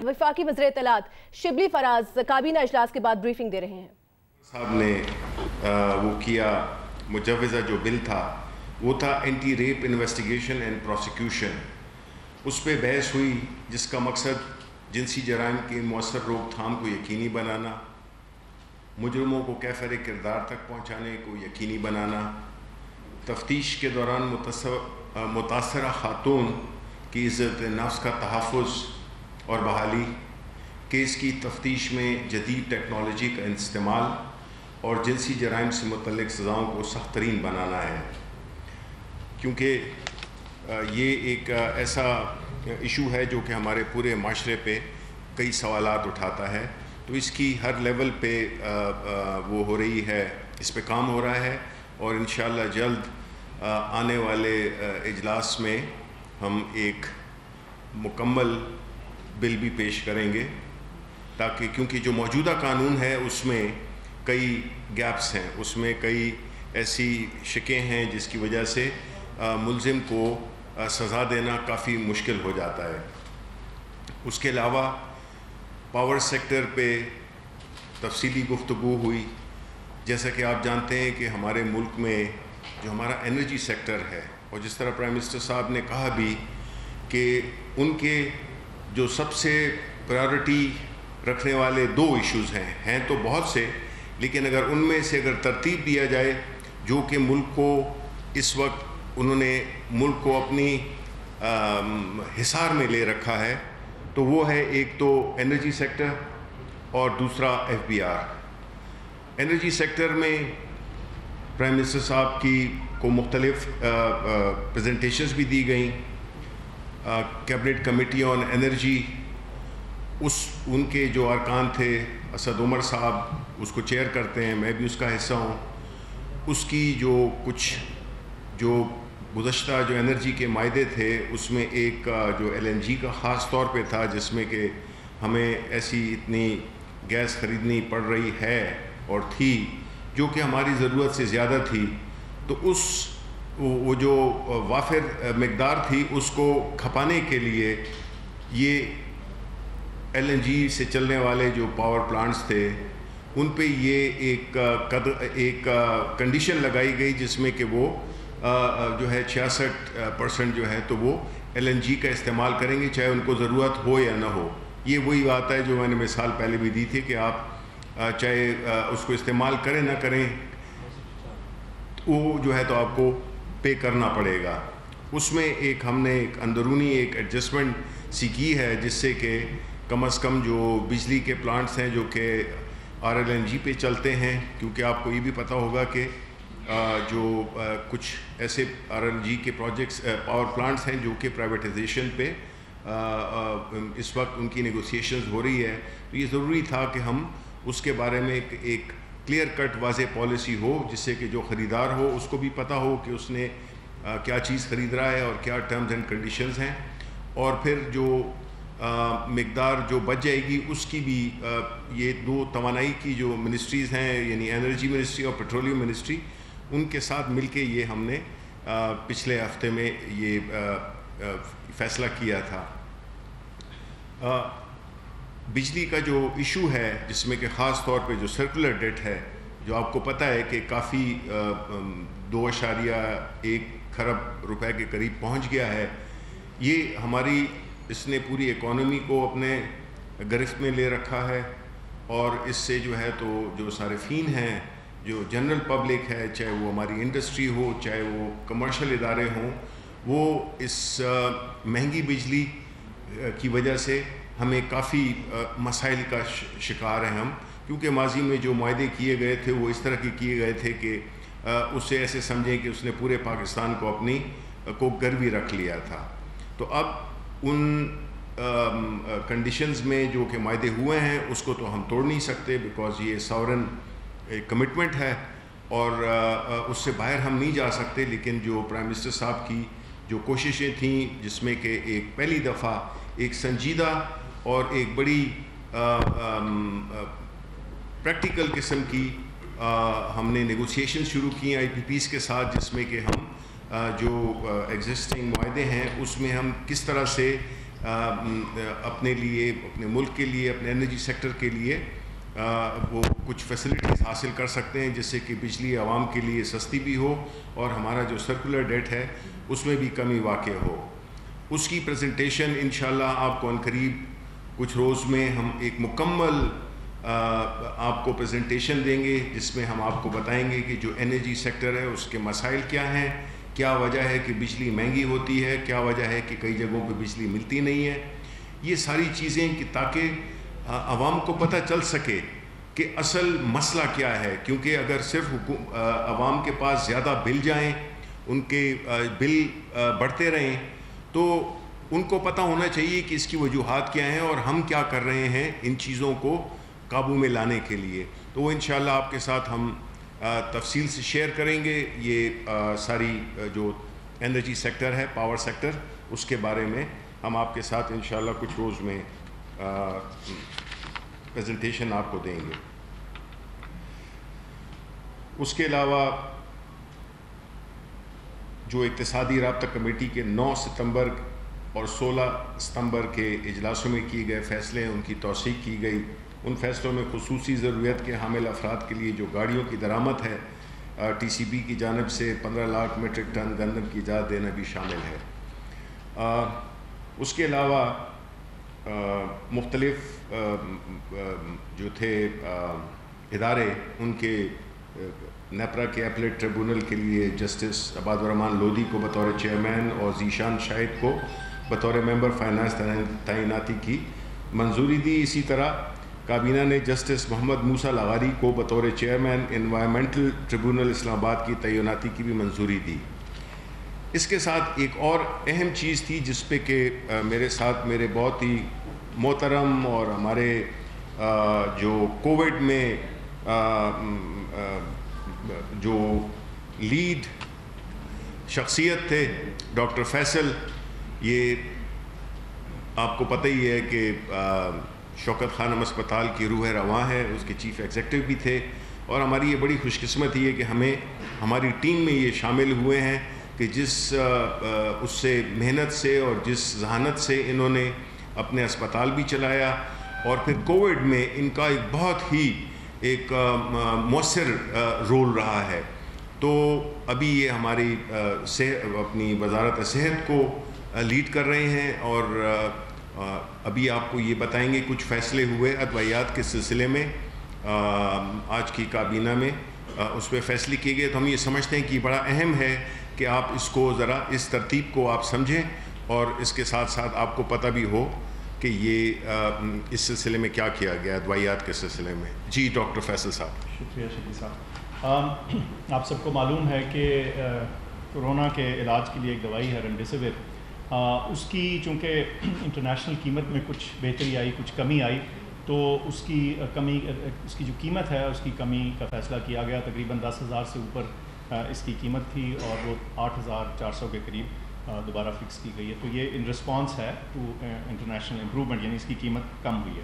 وفاقی وزیر اطلاعات شبلی فراز کابینہ اجلاس کے بعد بریفنگ دے رہے ہیں. صاحب نے وہ کیا مجوزہ جو بل تھا وہ تھا anti rape investigation and prosecution. اس پہ بحث ہوئی جس کا مقصد جنسی جرائم کی مؤثر روک تھام کو یقینی بنانا، مجرموں کو کیفر کردار تک پہنچانے کو یقینی بنانا، تفتیش کے دوران متاثرہ خاتون کی عزت نفس کا تحفظ اور بحالی، کیس کی تفتیش میں جدید ٹیکنالوجی کا استعمال اور جنسی جرائم سے متعلق سزاؤں کو سخت ترین بنانا ہے. کیونکہ یہ ایک ایسا ایشو ہے جو کہ ہمارے پورے معاشرے پہ کئی سوالات اٹھاتا ہے، تو اس کی ہر لیول پہ وہ ہو رہی ہے، اس پہ کام ہو رہا ہے، اور انشاءاللہ جلد آنے والے اجلاس میں ہم ایک مکمل بل بھی پیش کریں گے، تاکہ کیونکہ جو موجودہ قانون ہے اس میں کئی گیپس ہیں، اس میں کئی ایسی شکیں ہیں جس کی وجہ سے ملزم کو سزا دینا کافی مشکل ہو جاتا ہے. اس کے علاوہ پاور سیکٹر پہ تفصیلی گفتگو ہوئی. جیسا کہ آپ جانتے ہیں کہ ہمارے ملک میں جو ہمارا انرجی سیکٹر ہے، اور جس طرح پرائم منسٹر صاحب نے کہا بھی کہ ان کے جو سب سے پرائیورٹی رکھنے والے 2 ایشوز ہیں تو بہت سے، لیکن اگر ان میں سے اگر ترتیب دیا جائے جو کہ ملک کو اس وقت انہوں نے ملک کو اپنی حصار میں لے رکھا ہے، تو وہ ہے ایک تو انرجی سیکٹر اور دوسرا FBR. انرجی سیکٹر میں پرائم منسٹر صاحب کو مختلف پریزنٹیشنز بھی دی گئیں. کیبنٹ کمیٹی آن انرجی، ان کے جو ارکان تھے، اسد عمر صاحب اس کو چیئر کرتے ہیں، میں بھی اس کا حصہ ہوں. اس کی جو گزشتہ جو انرجی کے معاہدے تھے اس میں ایک جو LNG کا خاص طور پہ تھا، جس میں کہ ہمیں ایسی اتنی گیس خریدنی پڑ رہی ہے اور تھی جو کہ ہماری ضرورت سے زیادہ تھی، تو وہ جو وافر مقدار تھی اس کو کھپانے کے لیے یہ LNG سے چلنے والے جو پاور پلانٹس تھے ان پہ یہ ایک کنڈیشن لگائی گئی، جس میں کہ وہ جو ہے 66% جو ہے تو وہ LNG کا استعمال کریں گے، چاہے ان کو ضرورت ہو یا نہ ہو. یہ وہی بات ہے جو میں نے مثال پہلے بھی دی تھی کہ آپ چاہے اس کو استعمال کریں نہ کریں، وہ جو ہے تو آپ کو پے کرنا پڑے گا. اس میں ہم نے ایک اندرونی ایڈجسٹمنٹ سی کی ہے، جس سے کہ کم از کم جو بجلی کے پلانٹس ہیں جو کہ RLNG پہ چلتے ہیں، کیونکہ آپ کو یہ بھی پتہ ہوگا کہ جو کچھ ایسے RLNG کے پروجیکٹس پاور پلانٹس ہیں جو کہ پرائیویٹائزیشن پہ اس وقت ان کی نیگوسیشنز ہو رہی ہے، تو یہ ضروری تھا کہ ہم اس کے بارے میں ایک کلیئر کٹ واضح پالیسی ہو، جس سے کہ جو خریدار ہو اس کو بھی پتہ ہو کہ اس نے کیا چیز خرید رہا ہے اور کیا ٹرمز اینڈ کنڈیشنز ہیں. اور پھر جو مقدار جو بچ جائے گی اس کی بھی یہ 2 توانائی کی جو منسٹریز ہیں، یعنی انرجی منسٹری اور پیٹرولیم منسٹری، ان کے ساتھ مل کے یہ ہم نے پچھلے ہفتے میں یہ فیصلہ کیا تھا. بجلی کا جو ایشو ہے، جس میں کہ خاص طور پہ جو سرکولر ڈیٹ ہے، جو آپ کو پتہ ہے کہ کافی 2.1 کھرب روپے کے قریب پہنچ گیا ہے، یہ اس نے پوری اکانومی کو اپنے گرفت میں لے رکھا ہے. اور اس سے جو ہے تو جو صارفین ہیں، جو جنرل پبلک ہے، چاہے وہ ہماری انڈسٹری ہو، چاہے وہ کمرشل ادارے ہوں، وہ اس مہنگی بجلی کی وجہ سے ہمیں کافی مسائل کا شکار ہیں ہم، کیونکہ ماضی میں جو معاہدے کیے گئے تھے وہ اس طرح کے کیے گئے تھے کہ اسے ایسے سمجھیں کہ اس نے پورے پاکستان کو اپنی کو گروی رکھ لیا تھا. تو اب ان کنڈیشنز میں جو کہ معاہدے ہوئے ہیں اس کو تو ہم توڑ نہیں سکتے، بیکاز یہ ساورن کمٹمنٹ ہے اور اس سے باہر ہم نہیں جا سکتے. لیکن جو پرائم منسٹر صاحب کی جو کوششیں تھیں، جس میں کہ ایک پہلی دفعہ ایک سنجیدہ اور ایک بڑی پریکٹیکل قسم کی ہم نے نیگوسیشن شروع کی IPPs کے ساتھ، جس میں کہ ہم جو ایگزسٹنگ معاہدے ہیں اس میں ہم کس طرح سے اپنے لیے, اپنے ملک کے لیے, اپنے انرجی سیکٹر کے لیے وہ کچھ فیسلٹیز حاصل کر سکتے ہیں, جس سے کہ بجلی عوام کے لیے سستی بھی ہو اور ہمارا جو سرکولر ڈیٹ ہے اس میں بھی کمی واقع ہو. اس کی پریزنٹیشن انشاءاللہ آپ کو عنقریب کچھ روز میں ہم ایک مکمل آپ کو پریزنٹیشن دیں گے, جس میں ہم آپ کو بتائیں گے کہ جو انرجی سیکٹر ہے اس کے مسائل کیا ہیں, کیا وجہ ہے کہ بجلی مہنگی ہوتی ہے, کیا وجہ ہے کہ کئی جگہوں پہ بجلی ملتی نہیں ہے. یہ ساری چیزیں کہ تاکہ عوام کو پتہ چل سکے کہ اصل مسئلہ کیا ہے, کیونکہ اگر صرف عوام کے پاس زیادہ بل جائیں, ان کے بل بڑھتے رہیں, تو ان کو پتہ ہونا چاہیے کہ اس کی وجوہات کیا ہیں اور ہم کیا کر رہے ہیں ان چیزوں کو قابو میں لانے کے لیے. تو وہ انشاءاللہ آپ کے ساتھ ہم تفصیل سے شیئر کریں گے. یہ ساری جو انرجی سیکٹر ہے, پاور سیکٹر, اس کے بارے میں ہم آپ کے ساتھ انشاءاللہ کچھ روز میں پریزنٹیشن آپ کو دیں گے. اس کے علاوہ جو اقتصادی رابطہ کمیٹی کے 9 ستمبر اور 16 ستمبر کے اجلاسوں میں کیے گئے فیصلے ہیں, ان کی توثیق کی گئی. ان فیصلوں میں خصوصی ضروریت کے حامل افراد کے لیے جو گاڑیوں کی درآمد ہے, ٹی سی بی کی جانب سے 15 لاکھ میٹرک ٹن گندم کی اجازت دینا بھی شامل ہے. اس کے علاوہ مختلف جو تھے ادارے, ان کے نیپرا کے اپلیٹ ٹریبونل کے لیے جسٹس عباد الرحمان لودھی کو بطور چیئرمین اور ذیشان شاہد کو بطور ممبر فائنانس تعیناتی کی منظوری دی. اسی طرح کابینہ نے جسٹس محمد موسیٰ لاغاری کو بطور چیئرمین انوائرمنٹل ٹریبونل اسلام آباد کی تعیناتی کی بھی منظوری دی. اس کے ساتھ ایک اور اہم چیز تھی جس پہ کہ میرے ساتھ میرے بہت ہی محترم اور ہمارے جو کووڈ میں جو لیڈ شخصیت تھے ڈاکٹر فیصل, یہ آپ کو پتہ ہی ہے کہ شوکت خانم اسپتال کی روح رواں ہے, اس کے چیف ایگزیکٹو بھی تھے, اور ہماری یہ بڑی خوش قسمتی ہے کہ ہماری ٹیم میں یہ شامل ہوئے ہیں کہ جس اس سے محنت سے اور جس ذہانت سے انہوں نے اپنے اسپتال بھی چلایا, اور پھر کووڈ میں ان کا ایک بہت ہی ایک مؤثر رول رہا ہے. تو ابھی یہ ہماری اپنی وزارت صحت کو لیڈ کر رہے ہیں, اور ابھی آپ کو یہ بتائیں گے کچھ فیصلے ہوئے ادویات کے سلسلے میں آج کی کابینہ میں, اس پہ فیصلے کیے گئے. تو ہم یہ سمجھتے ہیں کہ یہ بڑا اہم ہے کہ آپ اس کو ذرا اس ترتیب کو آپ سمجھیں, اور اس کے ساتھ ساتھ آپ کو پتہ بھی ہو کہ یہ اس سلسلے میں کیا کیا گیا ادویات کے سلسلے میں. جی ڈاکٹر فیصل صاحب. شکریہ شکریہ صاحب. آپ سب کو معلوم ہے کہ کورونا کے علاج کے لیے ایک دوائی ہے ریمڈیسیویر. اس کی چونکہ انٹرنیشنل قیمت میں کچھ بہتری آئی, کچھ کمی آئی, تو اس کی جو قیمت ہے اس کی کمی کا فیصلہ کیا گیا. تقریباً 10,000 سے اوپر اس کی قیمت تھی, اور وہ 8,400 کے قریب دوبارہ فکس کی گئی ہے. تو یہ ان رسپانس ہے ٹو انٹرنیشنل امپرومنٹ, یعنی اس کی قیمت کم ہوئی ہے.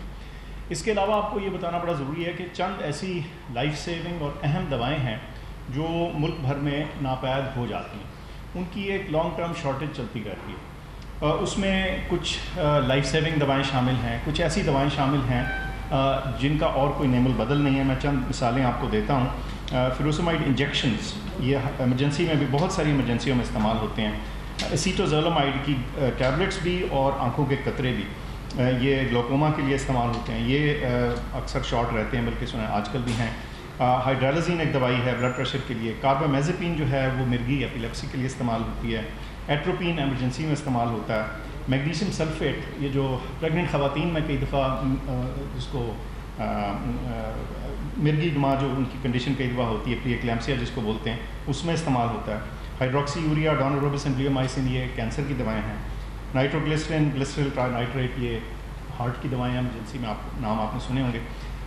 اس کے علاوہ آپ کو یہ بتانا بڑا ضروری ہے کہ چند ایسی لائف سیونگ اور اہم دوائیں ہیں جو ملک بھر میں ناپید ہو جاتی ہیں, ان کی ایک لانگ ٹرم شارٹیج چلتی رہتی ہے. اس میں کچھ لائف سیونگ دوائیں شامل ہیں, کچھ ایسی دوائیں شامل ہیں جن کا اور کوئی نعم البدل نہیں ہے. میں چند مثالیں آپ کو دیتا ہوں. فیروسمائڈ انجیکشنز, یہ ایمرجنسی میں بھی بہت ساری ایمرجنسیوں میں استعمال ہوتے ہیں. ایسیٹوزولامائڈ کی ٹیبلٹس بھی اور آنکھوں کے قطرے بھی, یہ گلوکوما کے لیے استعمال ہوتے ہیں. یہ اکثر شارٹ رہتے ہیں, بلکہ سنیں آج کل بھی ہیں. ہائیڈرالزین ایک دوائی ہے بلڈ پریشر کے لیے. کاربامازیپین جو ہے وہ مرگی ایپیلیپسی کے لیے استعمال ہوتی ہے. ایٹروپین ایمرجنسی میں استعمال ہوتا ہے. میگنیشیم سلفیٹ, یہ جو پریگننٹ خواتین میں کئی دفعہ جس کو مرگی نما جو ان کی کنڈیشن کئی دفعہ ہوتی ہے, پری ایکلیمسیا جس کو بولتے ہیں, اس میں استعمال ہوتا ہے. ہائیڈروکسی یوریا, ڈونروبسن, بلیومائسن, یہ کینسر کی دوائیں ہیں. نائٹروگلسرین, گلسرل ٹرائنائٹریٹ, یہ ہارٹ کی دوائیں ہیں ایمرجنسی میں, نام آپ نے سنے ہوں گے.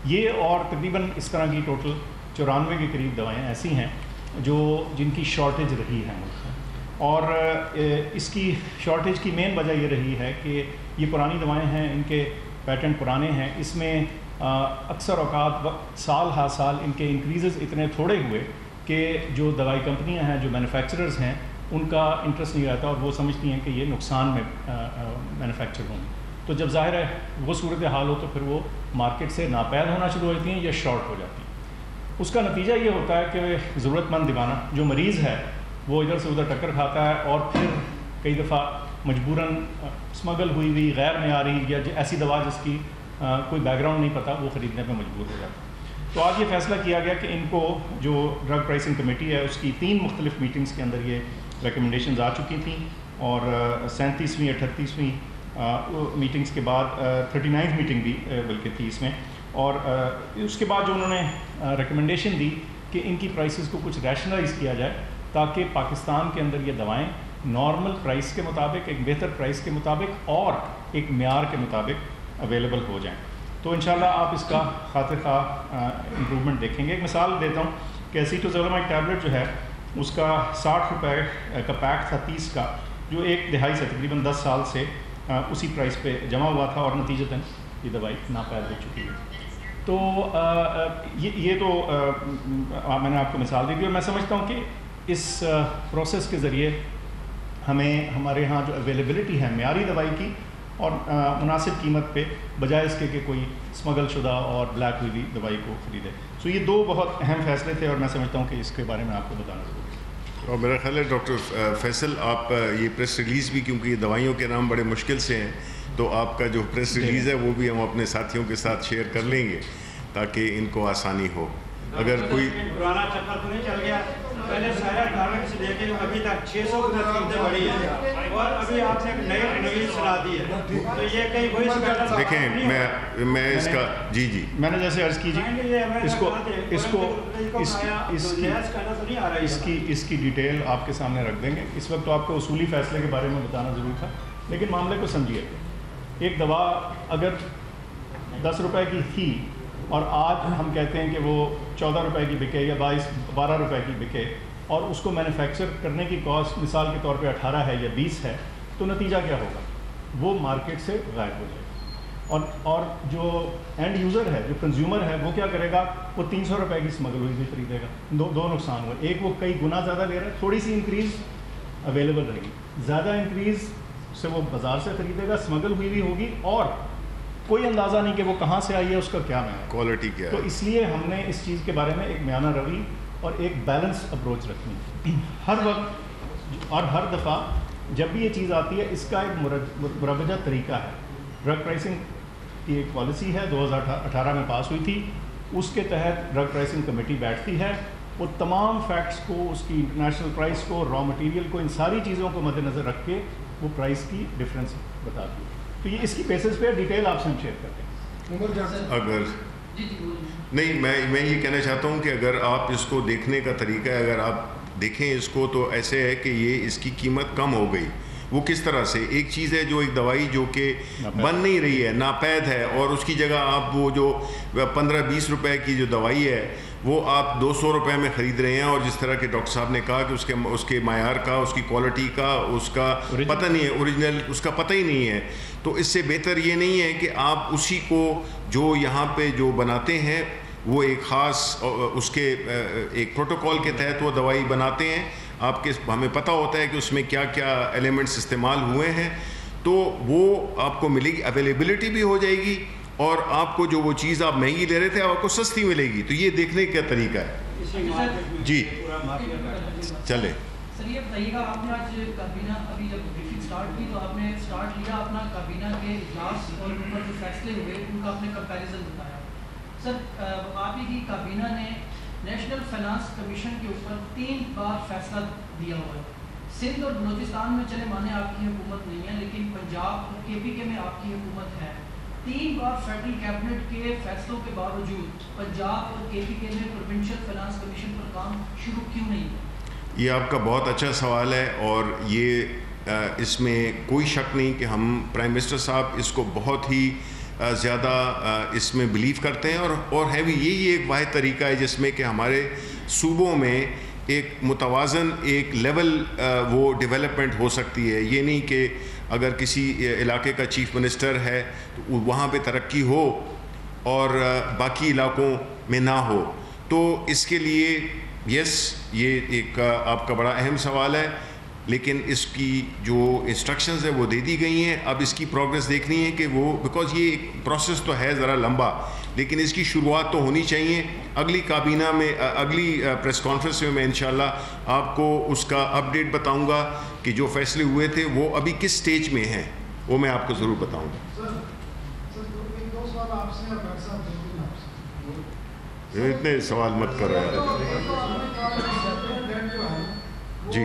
یہ اور تقریباً اس طرح کی ٹوٹل 94 کے قریب دوائیں ایسی ہیں جن کی شارٹیج رہی ہے ملک میں. اور اس کی شارٹیج کی مین وجہ یہ رہی ہے کہ یہ پرانی دوائیں ہیں, ان کے پیٹنٹ پرانے ہیں. اس میں اکثر اوقات سال ہر سال ان کے انکریزز اتنے تھوڑے ہوئے کہ جو دوائی کمپنیاں ہیں, جو مینوفیکچررز ہیں, ان کا انٹرسٹ نہیں رہتا اور وہ سمجھتی ہیں کہ یہ نقصان میں مینوفیکچر ہوں. تو جب ظاہر ہے وہ صورت حال ہو تو پھر وہ مارکیٹ سے ناپید ہونا شروع ہو جاتی ہیں یا شارٹ ہو جاتی ہیں. اس کا نتیجہ یہ ہوتا ہے کہ ضرورت مند دیوانہ جو مریض ہے وہ ادھر سے ادھر ٹکر کھاتا ہے اور پھر کئی دفعہ مجبوراً اسمگل ہوئی ہوئی غیر معیاری یا ایسی دوا جس کی کوئی بیک گراؤنڈ نہیں پتہ وہ خریدنے پہ مجبور ہو جاتا ہے. تو آج یہ فیصلہ کیا گیا کہ ان کو جو ڈرگ پرائسنگ کمیٹی ہے اس کی 3 مختلف میٹنگز کے اندر یہ ریکمنڈیشنز آ چکی تھیں اور 37ویں 38ویں میٹنگز کے بعد 39ویں میٹنگ بھی بلکہ تھی اس میں. اور اس کے بعد جو انہوں نے ریکمنڈیشن دی کہ ان کی پرائسز کو کچھ ریشنلائز کیا جائے تاکہ پاکستان کے اندر یہ دوائیں نارمل پرائس کے مطابق ایک بہتر پرائس کے مطابق اور ایک معیار کے مطابق اویلیبل ہو جائیں. تو انشاءاللہ آپ اس کا خاطر خواہ امپرومنٹ دیکھیں گے. ایک مثال دیتا ہوں کہ ایسیٹوزولامائڈ ٹیبلٹ جو ہے اس کا 60 روپے کا پیک تھا 30 کا, جو 1 دہائی سے تقریباً 10 سال سے اسی پرائس پہ جمع ہوا تھا اور نتیجتاً یہ دوائی ناپید ہو چکی ہے. تو یہ تو میں نے آپ کو مثال دی دی اور میں سمجھتا ہوں کہ اس پروسیس کے ذریعے ہمیں ہمارے ہاں جو اویلیبلٹی ہے معیاری دوائی کی اور مناسب قیمت پہ بجائے اس کے کہ کوئی اسمگل شدہ اور بلیک ہوئی دوائی کو خریدے. سو یہ 2 بہت اہم فیصلے تھے اور میں سمجھتا ہوں کہ اس کے بارے میں آپ کو بتانا ضروری ہے. اور میرا خیال ہے ڈاکٹر فیصل آپ یہ پریس ریلیز بھی, کیونکہ یہ دوائیوں کے نام بڑے مشکل سے ہیں, تو آپ کا جو پریس ریلیز ہے وہ بھی ہم اپنے ساتھیوں کے ساتھ شیئر کر لیں گے تاکہ ان کو آسانی ہو. اگر کوئی پرانا چکر تو نہیں چل گیا, پہلے سارا گارمنٹ سے لے کے ابھی تک 600 کی قیمتیں بڑھی ہیں اور ابھی آپ نے ایک نئی سنا دی ہے, تو یہ کہیں وہی دیکھیں میں اس کا جی میں نے جیسے عرض کی اس کی ڈیٹیل آپ کے سامنے رکھ دیں گے. اس وقت تو آپ کو اصولی فیصلے کے بارے میں بتانا ضروری تھا, لیکن معاملے کو سمجھیے. ایک دوا اگر 10 روپے کی تھی اور آج ہم کہتے ہیں کہ وہ 14 روپے کی بکے یا 12 روپے کی بکے اور اس کو مینوفیکچر کرنے کی کاسٹ مثال کے طور پہ 18 ہے یا 20 ہے, تو نتیجہ کیا ہوگا؟ وہ مارکیٹ سے غائب ہو جائے گا. اور جو اینڈ یوزر ہے, جو کنزیومر ہے, وہ کیا کرے گا؟ وہ 300 روپے کی اسمگل ہوئی بھی خریدے گا. دو نقصان ہوئے. ایک وہ کئی گنا زیادہ لے رہا ہے, تھوڑی سی انکریز اویلیبل رہے گی, زیادہ انکریز سے وہ بازار سے خریدے گا, اسمگل ہوئی بھی ہوگی اور کوئی اندازہ نہیں کہ وہ کہاں سے آئی ہے, اس کا کیا معیار کوالٹی کیا ہے. تو اس لیے ہم نے اس چیز کے بارے میں ایک میانہ روی اور ایک بیلنس اپروچ رکھنی ہے. ہر وقت اور ہر دفعہ جب بھی یہ چیز آتی ہے اس کا ایک مروجہ طریقہ ہے. ڈرگ پرائسنگ کی ایک پالیسی ہے 2018 میں پاس ہوئی تھی, اس کے تحت ڈرگ پرائسنگ کمیٹی بیٹھتی ہے, وہ تمام فیکٹس کو, اس کی انٹرنیشنل پرائس کو, را مٹیریل کو, ان ساری چیزوں کو مد نظر رکھ کے وہ پرائس کی ڈفرینس بتاتی ہے. تو یہ اس کی بیسس پہ ڈیٹیل آپ سے ہم شیئر کرتے ہیں. اگر نہیں میں یہ کہنا چاہتا ہوں کہ اگر آپ اس کو دیکھنے کا طریقہ ہے, اگر آپ دیکھیں اس کو تو ایسے ہے کہ یہ اس کی قیمت کم ہو گئی. وہ کس طرح سے؟ ایک چیز ہے جو ایک دوائی جو کہ بن نہیں رہی ہے, ناپید ہے, اور اس کی جگہ آپ وہ جو 15-20 روپے کی جو دوائی ہے وہ آپ 200 روپے میں خرید رہے ہیں, اور جس طرح کہ ڈاکٹر صاحب نے کہا کہ اس کے معیار کا, اس کی کوالٹی کا, اس کا پتہ نہیں ہے, اوریجنل اس کا پتہ ہی نہیں ہے. تو اس سے بہتر یہ نہیں ہے کہ آپ اسی کو جو یہاں پہ جو بناتے ہیں وہ ایک خاص اس کے ایک پروٹوکول کے تحت وہ دوائی بناتے ہیں. آپ کے ہمیں پتہ ہوتا ہے کہ اس میں کیا کیا ایلیمنٹس استعمال ہوئے ہیں, تو وہ آپ کو ملے گی, اویلیبلٹی بھی ہو جائے گی, اور آپ کو جو وہ چیز آپ مہنگی لے رہے تھے آپ کو سستی ملے گی. تو یہ دیکھنے کا طریقہ ہے. جی چلے. سر یہ بتائیے گا, آپ نے آج کابینہ ابھی جب بریفنگ اسٹارٹ کی تو آپ نے اسٹارٹ کیا اپنا کابینہ کے اجلاس اور ان پر جو فیصلے ہوئے ان کا آپ نے کمپیریزن بتایا. سر آپ ہی کی کابینہ نے نیشنل فائنانس کمیشن کے اوپر 3 بار فیصلہ دیا ہوا ہے. سندھ اور بلوچستان میں چلے مانے آپ کی حکومت نہیں ہے, لیکن پنجاب اور KPK میں آپ کی حکومت ہے. 3 بار فیڈرل کیبنٹ کے فیصلوں کے باوجود پنجاب اور KPK میں پروونشل فائنانس کمیشن پر کام شروع کیوں نہیں ہے؟ یہ آپ کا بہت اچھا سوال ہے, اور یہ اس میں کوئی شک نہیں کہ ہم پرائم منسٹر صاحب اس کو بہت ہی زیادہ اس میں بلیو کرتے ہیں, اور ہے بھی یہی ایک واحد طریقہ ہے جس میں کہ ہمارے صوبوں میں ایک متوازن ایک لیول وہ ڈیولپمنٹ ہو سکتی ہے. یہ نہیں کہ اگر کسی علاقے کا چیف منسٹر ہے تو وہاں پہ ترقی ہو اور باقی علاقوں میں نہ ہو. تو اس کے لیے یس یہ ایک آپ کا بڑا اہم سوال ہے. لیکن اس کی جو انسٹرکشنز ہے وہ دے دی گئی ہیں. اب اس کی پروگریس دیکھنی ہے کہ وہ بیکاز یہ ایک پروسیس تو ہے ذرا لمبا, لیکن اس کی شروعات تو ہونی چاہیے. اگلی کابینہ میں اگلی پریس کانفرنس میں انشاءاللہ آپ کو اس کا اپڈیٹ بتاؤں گا کہ جو فیصلے ہوئے تھے وہ ابھی کس سٹیج میں ہیں, وہ میں آپ کو ضرور بتاؤں گا. اتنے سوال مت کرو یار. جی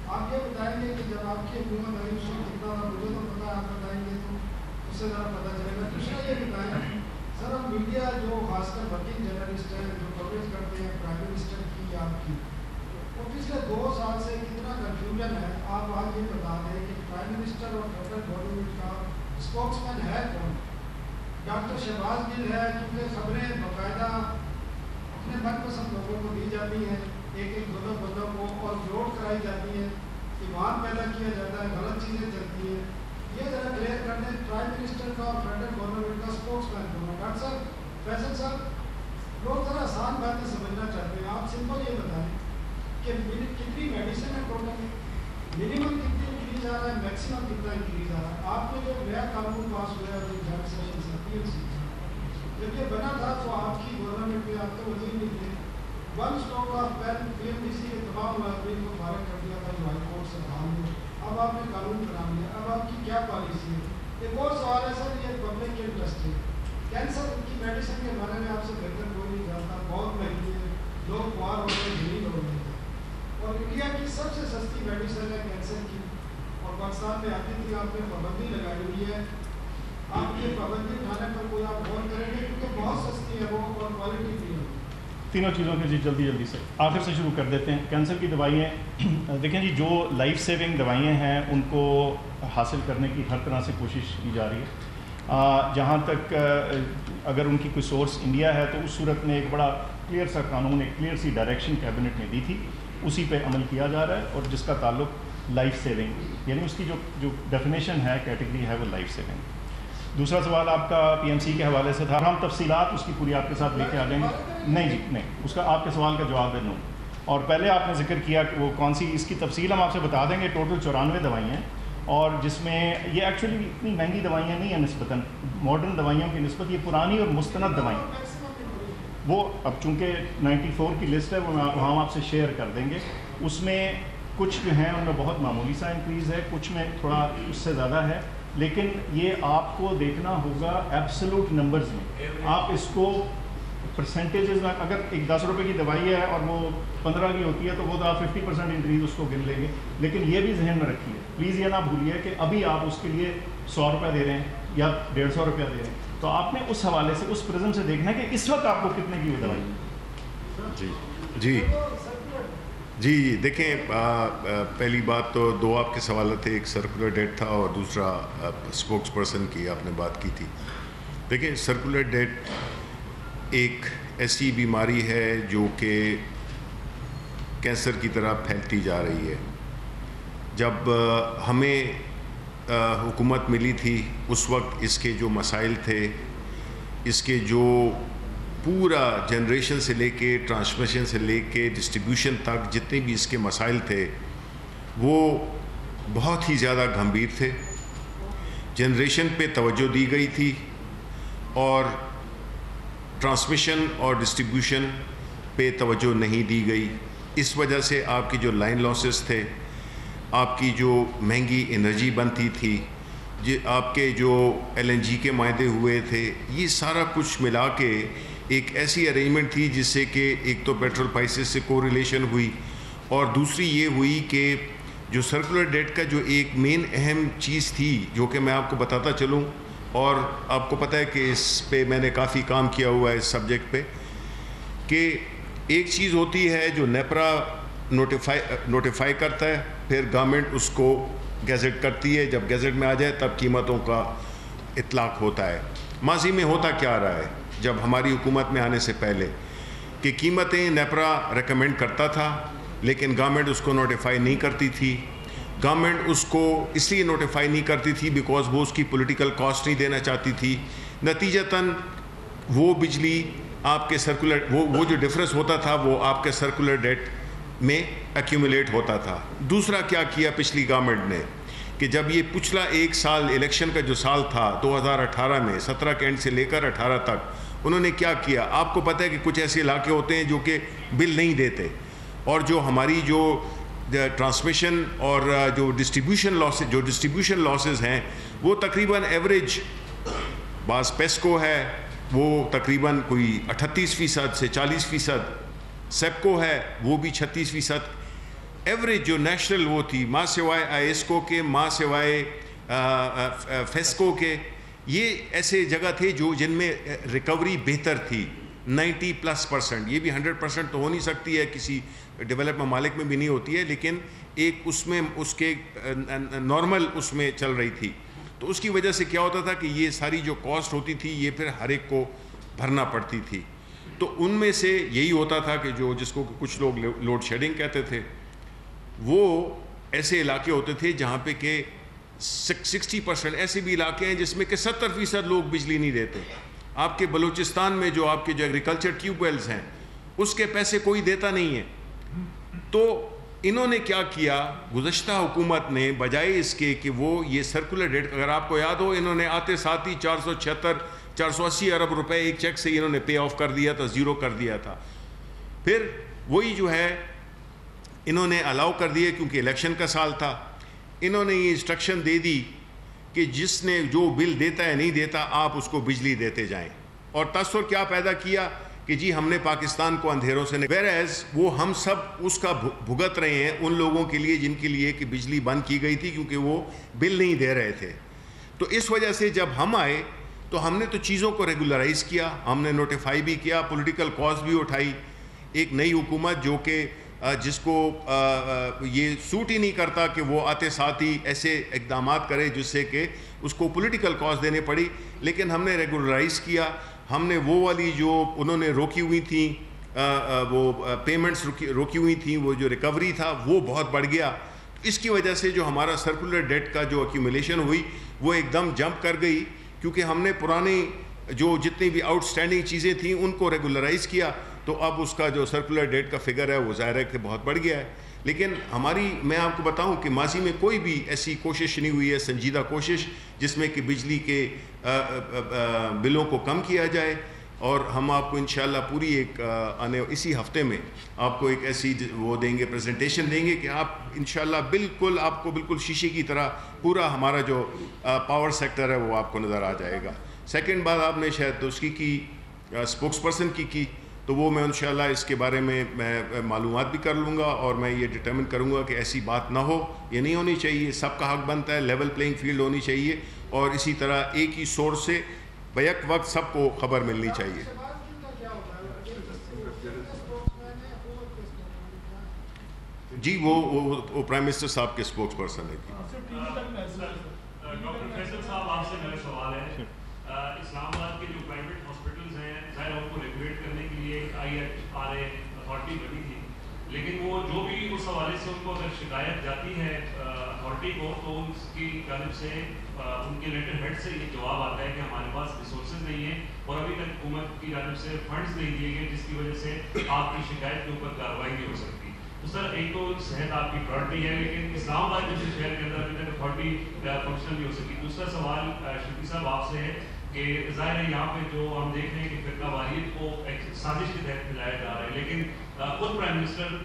آپ یہ بتائیں گے کہ جب آپ کی حکومت آئی اس وقت کتنا تھا, مجھے تو پتا آپ بتائیں گے تو اس سے ذرا پتہ چلے گا. دوسرا یہ بتائیں سر, اب میڈیا جو خاص کر ورکنگ جرنلسٹ ہیں جو کوریج کرتے ہیں پرائم منسٹر کی یا آپ کی, وہ پچھلے 2 سال سے کتنا کنفیوژن ہے. آپ آج یہ بتا دیں کہ پرائم منسٹر اور فیڈرل گورنمنٹ کا اسپوکس مین ہے کون. ڈاکٹر شہباز گل ہے, کیونکہ خبریں باقاعدہ اپنے من پسند لوگوں کو دی جاتی ہیں, ایک بندوں کو اور فلوٹ کرائی جاتی ہے, ایمان پیدا کیا جاتا ہے, غلط چیزیں چلتی ہیں. یہ ذرا کلیئر کر دیں پرائم منسٹر کا اور فیڈرل گورنمنٹ کا اسپوکس مین کون ہے. ڈاکٹر صاحب, فیصل صاحب, لوگ ذرا آسان باتیں سمجھنا چاہتے ہیں. آپ سمپل یہ بتائیں کہ کتنی میڈیسن ہے ٹوٹل, منیمم کتنی انکریز آ رہا ہے, میکسیمم کتنا انکریز آ رہا ہے. آپ کو جو نیا قانون پاس ہوا ہے جو جنرل سیشن جب یہ بنا تھا تو آپ کی گورنمنٹ میں آپ تو وزیر نہیں تھے. 1 اسٹاک آف پین PMDC کے تمام ملازمین کو فارغ کر دیا تھا جو ہائی کورٹ سے بحال ہوئے. اب آپ نے قانون بنا لیا, اب آپ کی کیا پالیسی ہے. ایک اور سوال ہے سر, یہ پبلک انٹرسٹ ہے. کینسر کی میڈیسن کے بارے میں آپ سے بہتر کوئی نہیں جانتا, بہت مہنگی ہے, لوگ خوار ہو رہے ہیں, غریب ہو رہے ہیں. اور انڈیا کی سب سے سستی میڈیسن ہے کینسر کی, اور پاکستان میں آتی تھی آپ نے پابندی لگائی ہوئی ہے. آپ کی پابندی اٹھانے پر کوئی آپ غور کریں گے کیونکہ بہت سستی ہے وہ اور کوالٹی بھی ہے. تینوں چیزوں کے جی جلدی سے آخر سے شروع کر دیتے ہیں. کینسر کی دوائیں دیکھیں جی, جو لائف سیونگ دوائیں ہیں ان کو حاصل کرنے کی ہر طرح سے کوشش کی جا رہی ہے. جہاں تک اگر ان کی کوئی سورس انڈیا ہے تو اس صورت میں ایک بڑا کلیئر سا قانون, ایک کلیئر سی ڈائریکشن کیبنٹ نے دی تھی, اسی پہ عمل کیا جا رہا ہے, اور جس کا تعلق لائف سیونگ یعنی اس کی جو ڈیفینیشن ہے, کیٹیگری ہے, وہ لائف سیونگ. دوسرا سوال آپ کا PMC کے حوالے سے تھا, ہم تفصیلات اس کی پوری آپ کے ساتھ لے کے آ جائیں گے. نہیں جی نہیں, اس کا آپ کے سوال کا جواب ہے نو. اور پہلے آپ نے ذکر کیا کہ وہ کون سی, اس کی تفصیل ہم آپ سے بتا دیں گے. ٹوٹل 94 دوائیں ہیں, اور جس میں یہ ایکچولی اتنی مہنگی دوائیاں نہیں ہیں نسبتاً ماڈرن دوائیوں کی نسبت, یہ پرانی اور مستند دوائیں. وہ اب چونکہ 94 کی لسٹ ہے, وہ ہم آپ سے شیئر کر دیں گے. اس میں کچھ جو ہیں ان میں بہت معمولی سا انکریز ہے, کچھ میں تھوڑا اس سے زیادہ ہے, لیکن یہ آپ کو دیکھنا ہوگا ایبسولوٹ نمبرز میں. آپ اس کو پرسنٹیجز میں, اگر ایک 10 روپے کی دوائی ہے اور وہ 15 کی ہوتی ہے تو وہ تو آپ 50% انکریز اس کو گن لیں گے. لیکن یہ بھی ذہن میں رکھیے, پلیز یہ نہ بھولیے کہ ابھی آپ اس کے لیے 100 روپے دے رہے ہیں یا 150 روپیہ دے رہے ہیں, تو آپ نے اس حوالے سے اس پرزم سے دیکھنا ہے کہ اس وقت آپ کو کتنے کی وہ دوائی. جی دیکھیں, پہلی بات تو 2 آپ کے سوالات تھے, ایک سرکولر ڈیٹ تھا اور دوسرا اسپوکس پرسن کی آپ نے بات کی تھی. دیکھیں, سرکولر ڈیٹ ایک ایسی بیماری ہے جو کہ کینسر کی طرح پھیلتی جا رہی ہے. جب ہمیں حکومت ملی تھی اس وقت اس کے جو مسائل تھے, اس کے جو پورا جنریشن سے لے کے ٹرانسمیشن سے لے کے ڈسٹریبیوشن تک جتنے بھی اس کے مسائل تھے وہ بہت ہی زیادہ گھمبیر تھے. جنریشن پہ توجہ دی گئی تھی اور ٹرانسمیشن اور ڈسٹریبیوشن پہ توجہ نہیں دی گئی. اس وجہ سے آپ کی جو لائن لاسز تھے, آپ کی جو مہنگی انرجی بنتی تھی, آپ کے جو LNG کے معاہدے ہوئے تھے, یہ سارا کچھ ملا کے ایک ایسی ارینجمنٹ تھی جس سے کہ ایک تو پیٹرول پرائسز سے کو ریلیشن ہوئی, اور دوسری یہ ہوئی کہ جو سرکولر ڈیٹ کا جو ایک مین اہم چیز تھی جو کہ میں آپ کو بتاتا چلوں, اور آپ کو پتہ ہے کہ اس پہ میں نے کافی کام کیا ہوا ہے اس سبجیکٹ پہ, کہ ایک چیز ہوتی ہے جو نیپرا نوٹیفائی کرتا ہے, پھر گورنمنٹ اس کو گیزٹ کرتی ہے, جب گیزٹ میں آ جائے تب قیمتوں کا اطلاق ہوتا ہے. ماضی میں ہوتا کیا رہا ہے جب ہماری حکومت میں آنے سے پہلے, کہ قیمتیں نیپرا ریکمینڈ کرتا تھا لیکن گورنمنٹ اس کو نوٹیفائی نہیں کرتی تھی. گورنمنٹ اس کو اس لیے نوٹیفائی نہیں کرتی تھی بیکاز وہ اس کی پولیٹیکل کاسٹ نہیں دینا چاہتی تھی. نتیجتاً وہ بجلی آپ کے سرکولر وہ جو ڈفرینس ہوتا تھا وہ آپ کے سرکولر ڈیٹ میں ایکیومولیٹ ہوتا تھا. دوسرا کیا کیا پچھلی گورنمنٹ نے کہ جب یہ پچھلا ایک سال الیکشن کا جو سال تھا 2018 میں 17 کے اینڈ سے لے کر 18 تک انہوں نے کیا کیا. آپ کو پتہ ہے کہ کچھ ایسے علاقے ہوتے ہیں جو کہ بل نہیں دیتے, اور جو ہماری جو ٹرانسمیشن اور جو ڈسٹریبیوشن لاسز ہیں وہ تقریباً ایوریج, بعض پیسکو ہے وہ تقریباً کوئی 38% سے 40%, سیپکو ہے وہ بھی 36%, ایوریج جو نیشنل وہ تھی ماں سوائے آئیسکو کے, ماں سوائے فیسکو کے, یہ ایسے جگہ تھے جو جن میں ریکوری بہتر تھی 90+%. یہ بھی 100% تو ہو نہیں سکتی ہے, کسی ڈیولپ ممالک میں بھی نہیں ہوتی ہے, لیکن ایک اس میں اس کے نارمل اس میں چل رہی تھی. تو اس کی وجہ سے کیا ہوتا تھا کہ یہ ساری جو کاسٹ ہوتی تھی یہ پھر ہر ایک کو بھرنا پڑتی تھی. تو ان میں سے یہی ہوتا تھا کہ جو جس کو کچھ لوگ لوڈ شیڈنگ کہتے تھے, وہ ایسے علاقے ہوتے تھے جہاں پہ کہ 60% ایسے بھی علاقے ہیں جس میں کہ 70% لوگ بجلی نہیں دیتے. آپ کے بلوچستان میں جو آپ کے جو ایگریکلچر ٹیوب ویلز ہیں اس کے پیسے کوئی دیتا نہیں ہے. تو انہوں نے کیا کیا, گزشتہ حکومت نے بجائے اس کے کہ وہ یہ سرکولر ڈیٹ, اگر آپ کو یاد ہو انہوں نے آتے ساتھ ہی 480 ارب روپے ایک چیک سے انہوں نے پے آف کر دیا تھا, زیرو کر دیا تھا. پھر وہی جو ہے انہوں نے الاؤ کر دیے کیونکہ الیکشن کا سال تھا. انہوں نے یہ انسٹرکشن دے دی کہ جس نے جو بل دیتا ہے نہیں دیتا آپ اس کو بجلی دیتے جائیں, اور تصور کیا پیدا کیا کہ جی ہم نے پاکستان کو اندھیروں سے ویرائز وہ ہم سب اس کا بھگت رہے ہیں ان لوگوں کے لیے جن کے لیے کہ بجلی بند کی گئی تھی کیونکہ وہ بل نہیں دے رہے تھے. تو اس وجہ سے جب ہم آئے تو ہم نے تو چیزوں کو ریگولرائز کیا, ہم نے نوٹیفائی بھی کیا, پولیٹیکل کاز بھی اٹھائی. ایک نئی حکومت جو کہ جس کو یہ سوٹ ہی نہیں کرتا کہ وہ آتے ساتھ ہی ایسے اقدامات کرے جس سے کہ اس کو پولیٹیکل کاز دینے پڑی, لیکن ہم نے ریگولرائز کیا. ہم نے وہ والی جو انہوں نے روکی ہوئی تھیں وہ پیمنٹس روکی ہوئی تھیں, وہ جو ریکوری تھا وہ بہت بڑھ گیا. اس کی وجہ سے جو ہمارا سرکولر ڈیٹ کا جو ایکیومولیشن ہوئی وہ ایک دم جمپ کر گئی, کیونکہ ہم نے پرانے جو جتنی بھی آؤٹ اسٹینڈنگ چیزیں تھیں ان کو ریگولرائز کیا. تو اب اس کا جو سرکولر ڈیٹ کا فگر ہے وہ ظاہر ہے کہ بہت بڑھ گیا ہے. لیکن ہماری میں آپ کو بتاؤں کہ ماضی میں کوئی بھی ایسی کوشش نہیں ہوئی ہے, سنجیدہ کوشش, جس میں کہ بجلی کے بلوں کو کم کیا جائے. اور ہم آپ کو انشاءاللہ پوری ایک اسی ہفتے میں آپ کو ایک ایسی وہ دیں گے, پریزنٹیشن دیں گے کہ آپ انشاءاللہ بالکل آپ کو بالکل شیشے کی طرح پورا ہمارا جو پاور سیکٹر ہے وہ آپ کو نظر آ جائے گا. سیکنڈ بات آپ نے شاید اس کی اسپوکس پرسن کی, تو وہ میں انشاءاللہ اس کے بارے میں معلومات بھی کر لوں گا, اور میں یہ ڈٹرمن کروں گا کہ ایسی بات نہ ہو, یہ نہیں ہونی چاہیے. سب کا حق بنتا ہے, لیول پلینگ فیلڈ ہونی چاہیے, اور اسی طرح ایک ہی سورس سے بیک وقت سب کو خبر ملنی چاہیے. جی وہ پرائم منسٹر صاحب کے اسپوکس پرسن ہے. ڈاکٹر فیصل صاحب آپ سے میرا سوال ہے, اسلام آباد کے جو پرائیویٹ ہاسپٹلز ہیں ظاہر ان کو ریگولیٹ کرنے کے لیے ایک IHRA اتھارٹی بنی تھی, لیکن وہ جو بھی اس حوالے سے ان کو اگر شکایت جاتی ہے اتھارٹی کو تو اس کی جانب سے ان کے لیٹر ہیڈ سے یہ جواب آتا ہے کہ ہمارے پاس ریسورسز نہیں ہیں اور ابھی تک حکومت کی جانب سے فنڈز نہیں دیے گئے, جس کی وجہ سے آپ کی شکایت کے اوپر کارروائی نہیں ہو سکتی. تو سر ایک تو صحت آپ کی پرائرٹی ہے, لیکن اسلام آباد جیسے شہر کے اندر ابھی تک اتھارٹی فنکشن نہیں ہو سکی. دوسرا سوال شفیع صاحب آپ سے ہے کہ ظاہر ہے یہاں پہ جو ہم دیکھ رہے ہیں کہ فرقہ واریت کو ایک سازش کے تحت ملایا جا رہا ہے, لیکن خود پرائم منسٹر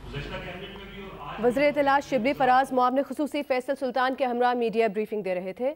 گزشتہ کیبنٹ میں بھی اور وزیر اطلاعات شبلی فراز معاون خصوصی فیصل سلطان کے ہمراہ میڈیا بریفنگ دے رہے تھے.